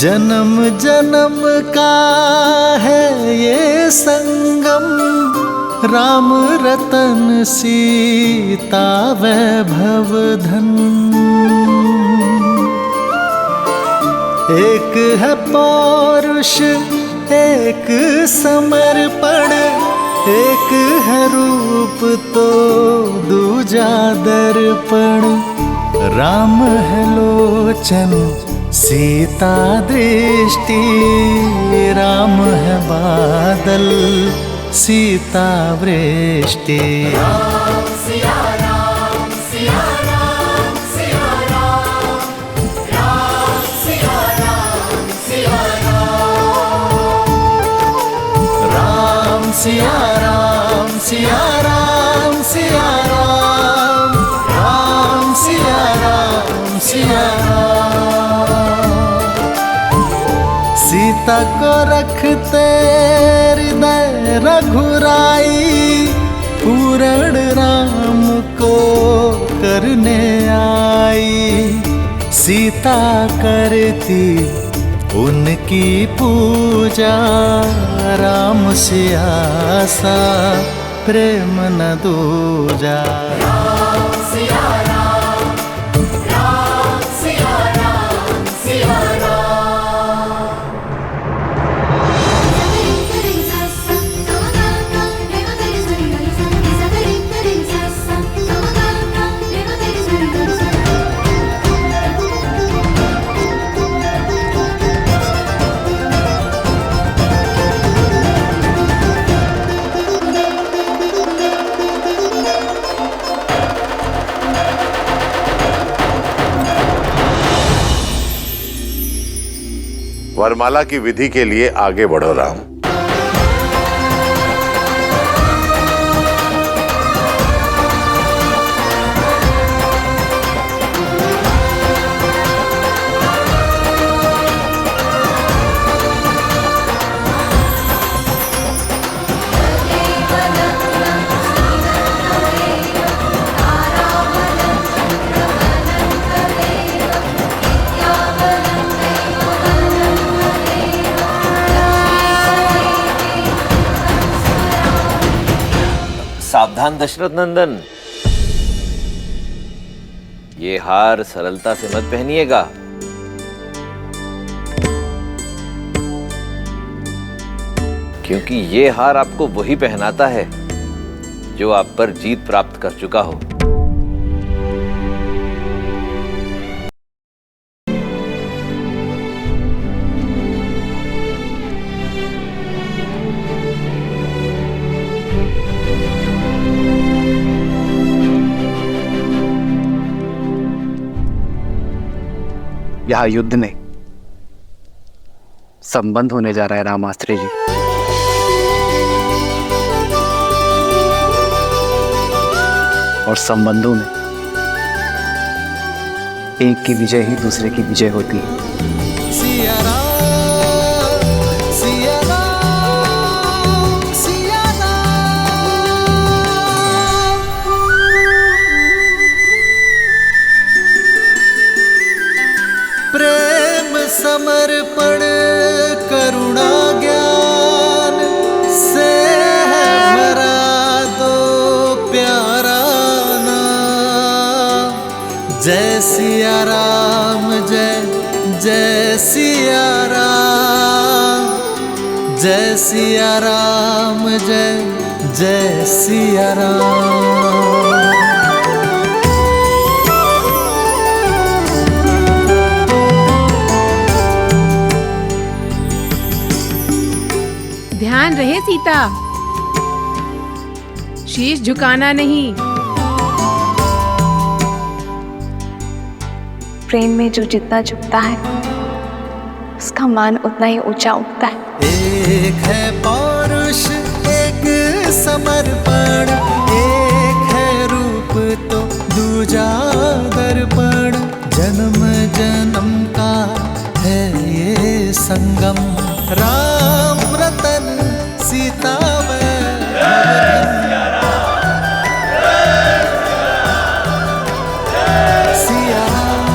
जन्म जन्म का है ये संगम, राम रतन सीता वैभव धन। एक है पौरुष एक समर्पण, एक है रूप तो दूजा दर्पण। राम है लोचन सीता दृष्टि, राम है बादल सीता वृष्टि। राम सिया राम सिया राम सिया राम, राम सिया राम सिया राम, राम सिया राम सिया राम सिया राम, राम सिया राम सिया राम। सीता को रखते हृदय रघुराई, पूर्ण राम को करने आई। सीता करती उनकी पूजा, राम सिया सा प्रेम न दूजा। राम सिया राम, राम सिया राम सिया राम। वरमाला की विधि के लिए आगे बढ़ो राम। सावधान दशरथ नंदन, ये हार सरलता से मत पहनिएगा। क्योंकि ये हार आपको वही पहनाता है जो आप पर जीत प्राप्त कर चुका हो। यहाँ युद्ध नहीं, संबंध होने जा रहा है रामास्त्री जी। और संबंधों में एक की विजय ही दूसरे की विजय होती है। सिया राम, सिया राम, सिया राम। प्रेम समर्पण करुणा ज्ञान से है भरा दो प्यारा नाम। जय सिया राम जय जय सिया राम, जय सिया राम जय जय सिया राम। ध्यान रहे सीता, शीश झुकाना नहीं। प्रेम में जो जितना झुकता है उसका मान उतना ही ऊंचा उठता है। एक है पौरुष एक समर्पण, एक है रूप तो दूजा दर्पण। जन्म जन्म का है ये संगम, राम रतन सीता सिया राम,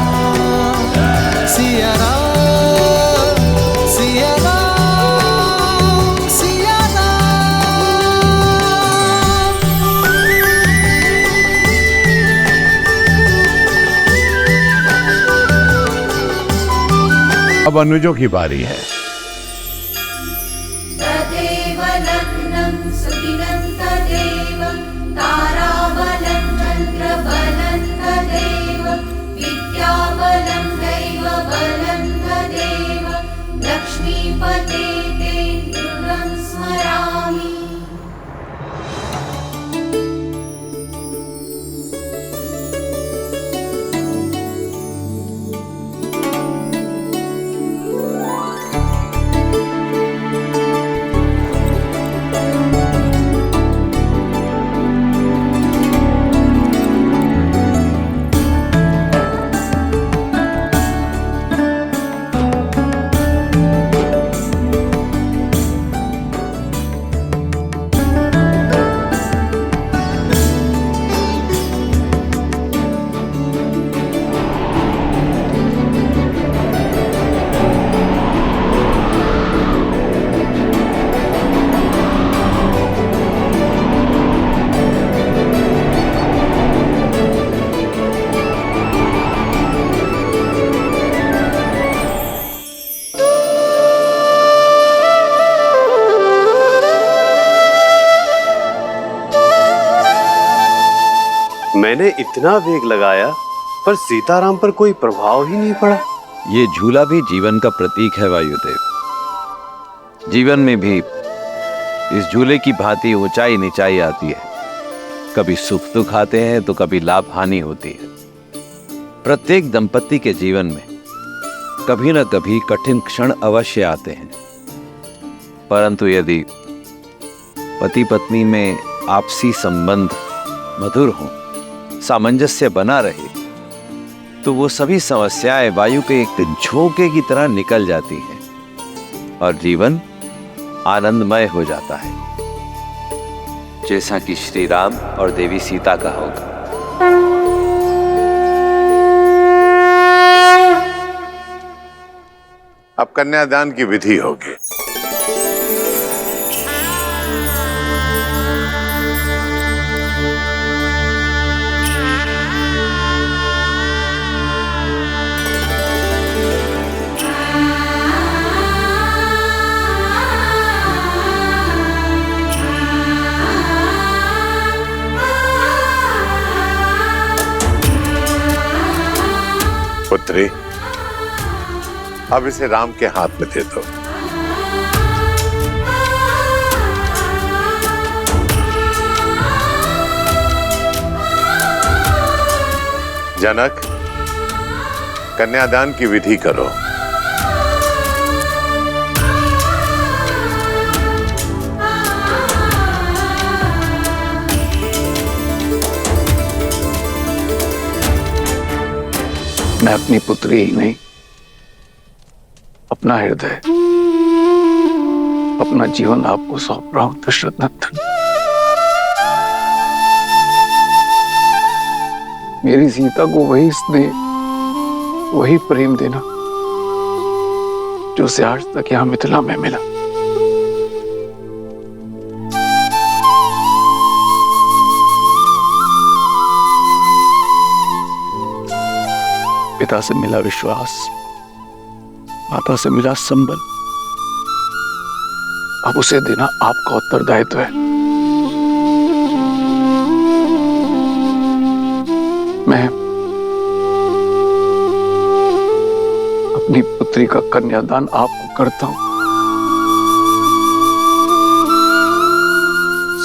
सिया राम, अब अनुजों की बारी है। तदेव लग्नं सुदिनं तदेव ताराबलं चन्द्रबलं तदेव विद्याबलं दैवबलं तदेव लक्ष्मीपते ते दृढं स्मरामि। मैंने इतना वेग लगाया पर सीताराम पर कोई प्रभाव ही नहीं पड़ा। ये झूला भी जीवन का प्रतीक है वायुदेव। जीवन में भी इस झूले की भांति ऊंचाई नीचाई आती है। कभी सुख दुख आते हैं तो कभी लाभ हानि होती है। प्रत्येक दंपति के जीवन में कभी न कभी कठिन क्षण अवश्य आते हैं, परंतु यदि पति पत्नी में आपसी संबंध मधुर हो, सामंजस्य बना रहे, तो वो सभी समस्याएं वायु के एक झोंके की तरह निकल जाती हैं और जीवन आनंदमय हो जाता है, जैसा कि श्री राम और देवी सीता का होगा। अब कन्यादान की विधि होगी। पुत्री, अब इसे राम के हाथ में दे दो। जनक, कन्यादान की विधि करो। मैं अपनी पुत्री ही नहीं, अपना हृदय, अपना जीवन आपको सौंप रहा हूं दशरथ नंदन। मेरी सीता को वही स्नेह, वही प्रेम देना जो उसे आज तक यहां मिथिला में मिला। पिता से मिला विश्वास, माता से मिला संबल, अब उसे देना आपका उत्तरदायित्व है। मैं अपनी पुत्री का कन्यादान आपको करता हूं,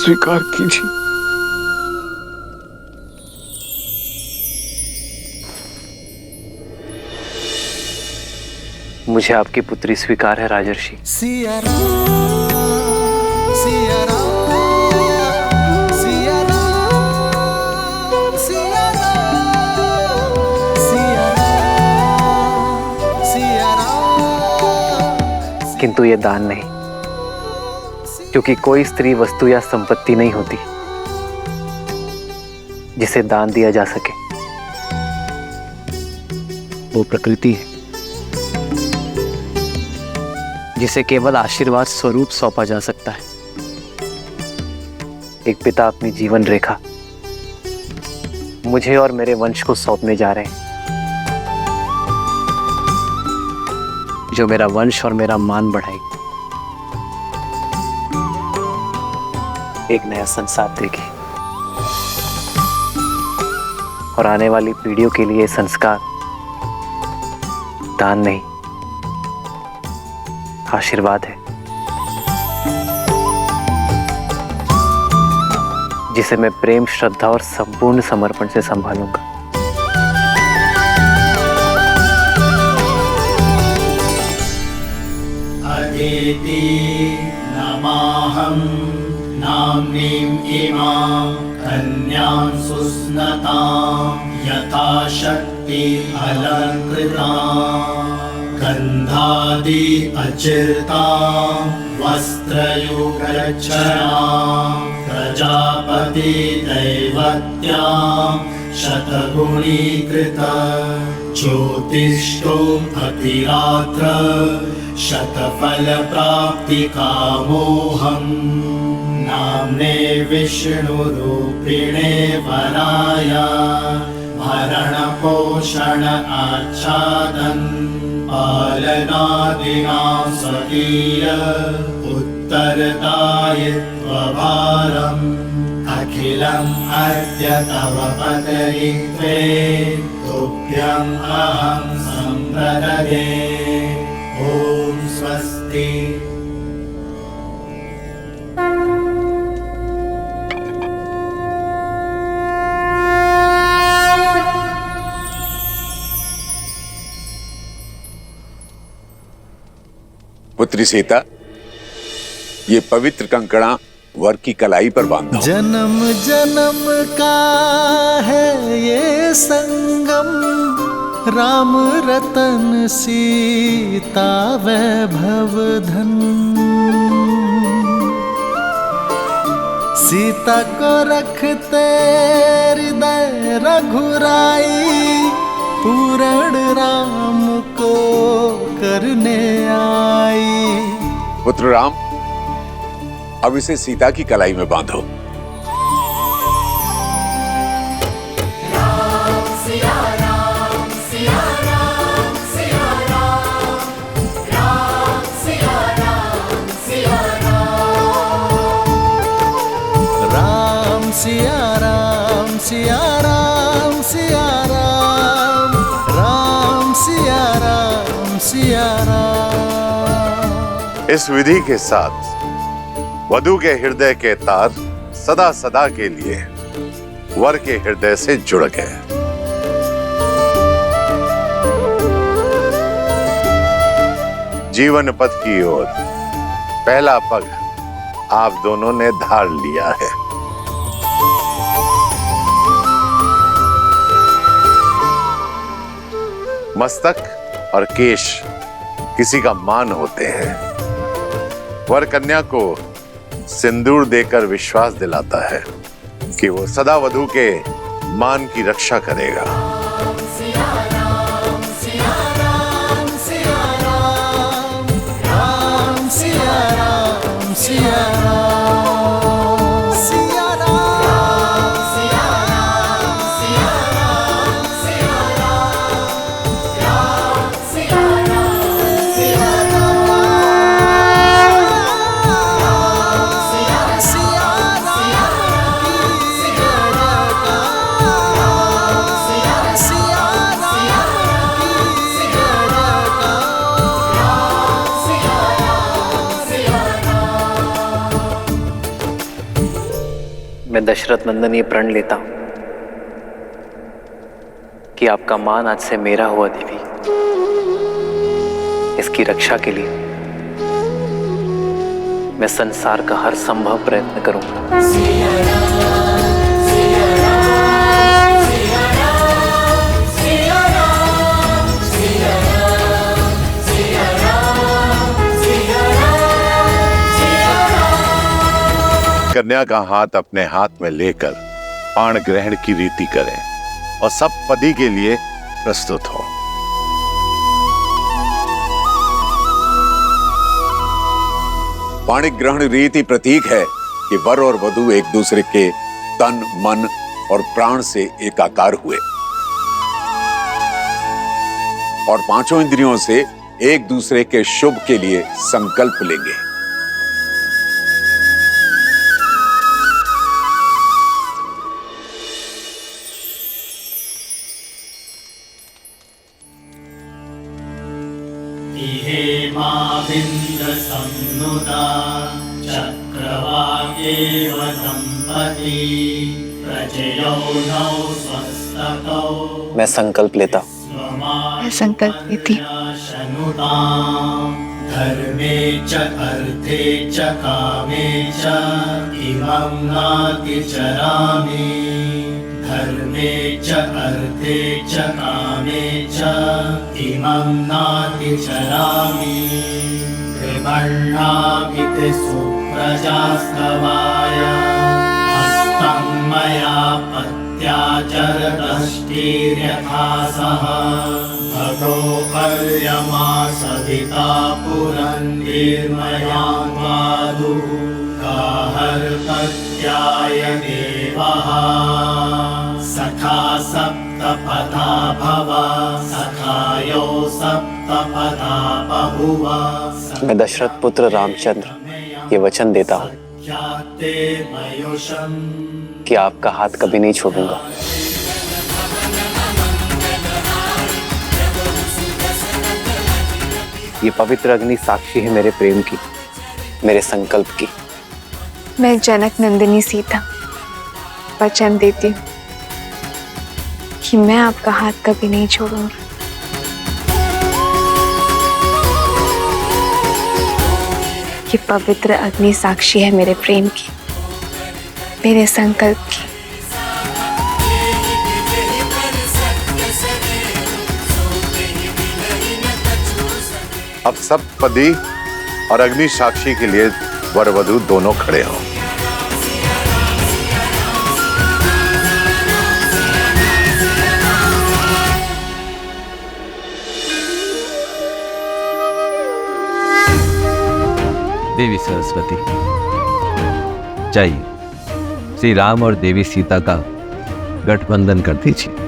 स्वीकार कीजिए। मुझे आपकी पुत्री स्वीकार है राजर्षि। सिया राम, सिया राम, सिया राम, सिया राम, सिया राम, सिया राम। किंतु ये दान नहीं, क्योंकि कोई स्त्री वस्तु या संपत्ति नहीं होती जिसे दान दिया जा सके। वो प्रकृति है जिसे केवल आशीर्वाद स्वरूप सौंपा जा सकता है। एक पिता अपनी जीवन रेखा मुझे और मेरे वंश को सौंपने जा रहे हैं। जो मेरा वंश और मेरा मान बढ़ाएगी, एक नया संसार देगी और आने वाली पीढ़ियों के लिए संस्कार दान नहीं, आशीर्वाद है, जिसे मैं प्रेम, श्रद्धा और संपूर्ण समर्पण से संभालूंगा। अदिति नमाहं नाम्नीं इमां कन्यां सुस्नतां यथाशक्ति अलङ्कृतां गन्धादि अचिर्तां वस्त्रयुगच्छां प्रजापति दैवत्यां शतगुणीकृत ज्योतिष्ठो अतिरात्र शतफल प्राप्ति कामोहम् नाम्ने विष्णुरूपिणे वराय भरण पोषण आच्छादन् पालनादिनां स्वकीय उत्तरदायित्वभारम् अखिलम् अद्य तव पदयित्वे तुभ्यम् अहं सम्प्रदये। ओम स्वस्ति। पुत्री सीता, ये पवित्र कंकड़ा वर की कलाई पर बांधो। जन्म जन्म का है ये संगम, राम रतन सीता वैभव धन। सीता को रखते हृदय रघुराई, पूर्ण राम को करने आई। पुत्र राम, अब इसे सीता की कलाई में बांधो। सिया राम सिया राम सिया राम, राम सिया राम सिया राम। इस विधि के साथ वधू के हृदय के तार सदा सदा के लिए वर के हृदय से जुड़ गए। जीवन पथ की ओर पहला पग आप दोनों ने धार लिया है। मस्तक और केश किसी का मान होते हैं। वर कन्या को सिंदूर देकर विश्वास दिलाता है कि वो सदा वधू के मान की रक्षा करेगा। मैं दशरथ नंदन ये प्रण लेता हूं कि आपका मान आज से मेरा हुआ देवी। इसकी रक्षा के लिए मैं संसार का हर संभव प्रयत्न करूंगा। कन्या का हाथ अपने हाथ में लेकर पाण ग्रहण की रीति करें और सब पति के लिए प्रस्तुत हो। पाणिक ग्रहण रीति प्रतीक है कि वर और वधू एक दूसरे के तन, मन और प्राण से एकाकार हुए और पांचों इंद्रियों से एक दूसरे के शुभ के लिए संकल्प लेंगे। मैं संकल्प लेता हूँ। मैं संकल्प लेती हूँ। धर्मे च अर्थे च कामे च इमं नातिचरामि। धर्मे च अर्थे च कामे च इमं नातिचरामि। कृमण्णामिति सुप्रजास्तवाय हस्तं मया पत्याचरदष्टिर्यथा सह भगो पर्यमा सविता पुरन्निर्मया मादु गाहर्पत्याय देवः सखा सप्तपथा भव सखायो सप्तपथा बभुव। मैं दशरथ पुत्र रामचंद्र ये वचन देता हूँ कि आपका हाथ कभी नहीं छोड़ूंगा। ये पवित्र अग्नि साक्षी है मेरे प्रेम की, मेरे संकल्प की। मैं जनक नंदिनी सीता वचन देती हूँ कि मैं आपका हाथ कभी नहीं छोड़ूंगी। ये पवित्र अग्नि साक्षी है मेरे प्रेम की, मेरे संकल्प की। अब सप्तपदी और अग्नि साक्षी के लिए वर वधू दोनों खड़े हों। देवी सरस्वती, जाइए श्री राम और देवी सीता का गठबंधन कर दीजिए।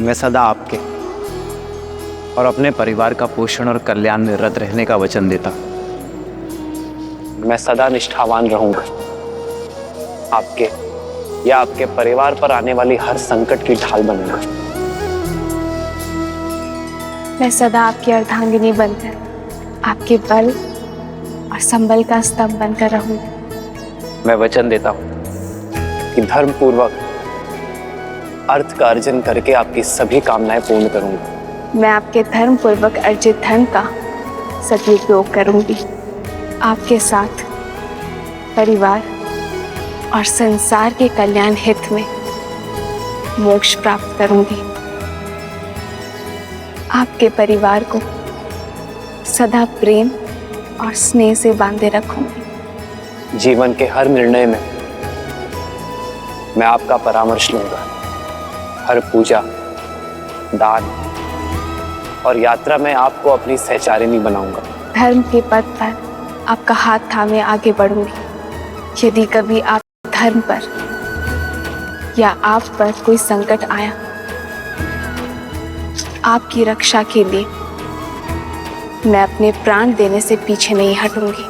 मैं सदा आपके और अपने परिवार का पोषण और कल्याण में रत रहने का वचन देता हूं। मैं सदा निष्ठावान रहूंगा, आपके या आपके परिवार पर आने वाली हर संकट की ढाल बनूंगा। मैं सदा आपकी अर्धांगिनी बनकर आपके बल और संबल का स्तंभ बनकर रहूंगी। मैं वचन देता हूं कि धर्म पूर्वक अर्थ का अर्जन करके आपकी सभी कामनाएं पूर्ण करूंगा। मैं आपके धर्म पूर्वक अर्जित धन का सदुपयोग करूंगी। आपके साथ परिवार और संसार के कल्याण हित में मोक्ष प्राप्त करूंगी। आपके परिवार को सदा प्रेम और स्नेह से बांधे रखूंगी। जीवन के हर निर्णय में मैं आपका परामर्श लूंगा। हर पूजा, दान और यात्रा में आपको अपनी सहचारिणी बनाऊंगा। धर्म के पथ पर आपका हाथ थामे आगे बढ़ूंगी। यदि कभी आप धर्म पर या आप पर कोई संकट आया, आपकी रक्षा के लिए मैं अपने प्राण देने से पीछे नहीं हटूंगी।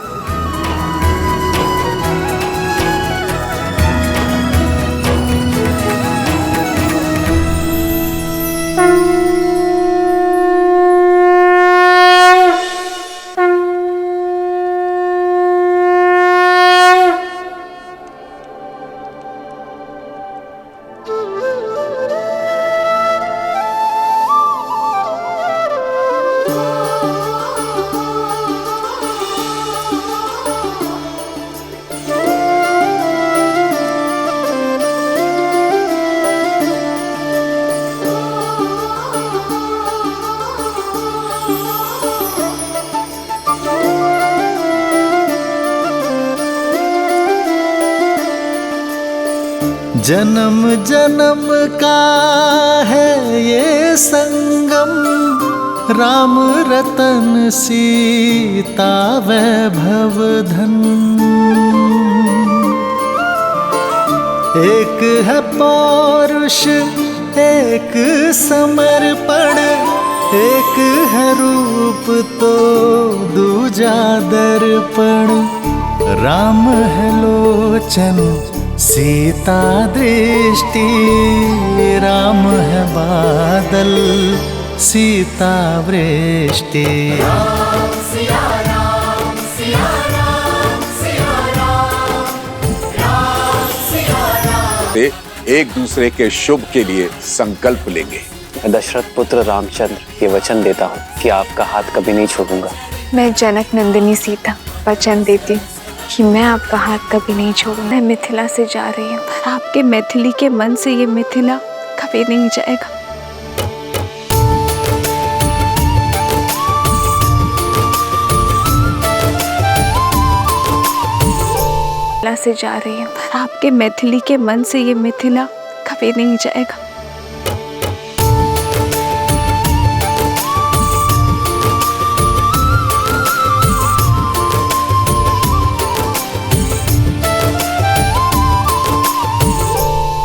जन्म जन्म का है ये संगम, राम रतन सीता वैभव धन। एक है पौरुष एक समर्पण, एक है रूप तो दूजा दर्पण। राम है लोचन सीता दृष्टि, राम है बादल सीता वृष्टि। एक दूसरे के शुभ के लिए संकल्प लेंगे। मैं दशरथ पुत्र रामचंद्र ये वचन देता हूँ कि आपका हाथ कभी नहीं छोड़ूंगा। मैं जनक नंदिनी सीता वचन देती हूँ कि मैं आपका हाथ कभी नहीं छोड़ूंगा। मैं मिथिला से जा रही हूँ, पर आपके मैथिली के मन से ये मिथिला कभी नहीं जाएगा। मिथिला से जा रही हूँ, पर आपके मैथिली के मन से ये मिथिला कभी नहीं जाएगा।